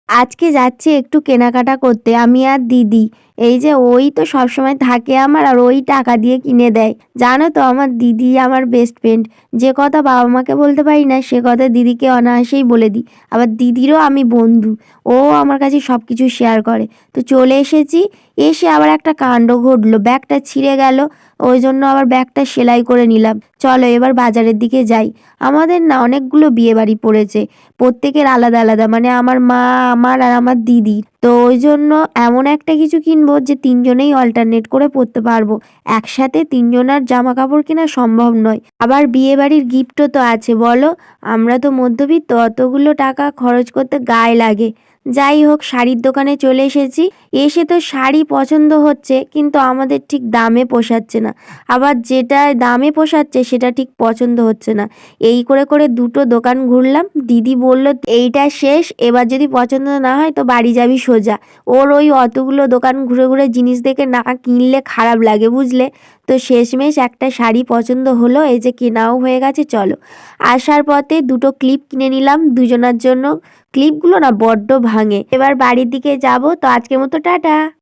আজকে যাচ্ছি একটু কেনাকাটা করতে আমি আর দিদি। এই যে ওই তো সবসময় থাকে আমার আর ওই টাকা দিয়ে কিনে দেয়। জানো তো আমার দিদি আমার বেস্ট ফ্রেন্ড। যে কথা বাবা মাকে বলতে পারি না সে কথা দিদিকে অনায়াসেই বলে দিই। আবার দিদিরও আমি বন্ধু। ও আমার কাছে সব কিছু শেয়ার করে। তো চলে এসেছি, এসে আবার একটা কাণ্ড ঘটলো, ব্যাগটা ছিঁড়ে গেল। ওই জন্য আবার ব্যাগটা সেলাই করে নিলাম। চলো এবার বাজারের দিকে যাই। আমাদের না অনেকগুলো বিয়েবাড়ি পড়েছে, প্রত্যেকের আলাদা আলাদা, মানে আমার মা, আমার আর আমার দিদির। তো ওই জন্য এমন একটা কিছু কিনবো যে তিনজনেই অল্টারনেট করে পরতে পারবো। একসাথে তিনজনের জামা কাপড় কেনা সম্ভব নয়। আবার বিয়ে বাড়ির গিফটও তো আছে বলো। আমরা তো মধ্যবিত্ত, অতগুলো টাকা খরচ করতে গায়ে লাগে। যাই হোক, শাড়ির দোকানে চলে এসেছি। এসে তো শাড়ি পছন্দ হচ্ছে, কিন্তু আমাদের ঠিক দামে পোষাচ্ছে না। আবার যেটা দামে পোষাচ্ছে সেটা ঠিক পছন্দ হচ্ছে না। এই করে করে দুটো দোকান ঘুরলাম। দিদি বলল এইটা শেষ, এবার যদি পছন্দ না হয় তো বাড়ি যাবি সোজা। ওর ওই অতগুলো দোকান ঘুরে ঘুরে জিনিস দেখে না কিনলে খারাপ লাগে, বুঝলে। তো শেষমেশ একটা শাড়ি পছন্দ হলো, এই যে কেনাও হয়ে গেছে। চলো, আসার পথে দুটো ক্লিপ কিনে নিলাম দুজনার জন্য। ক্লিপগুলো না বড্ড ভাঙে। এবার বাড়ির দিকে যাব, তো আজকের মতো টাটা।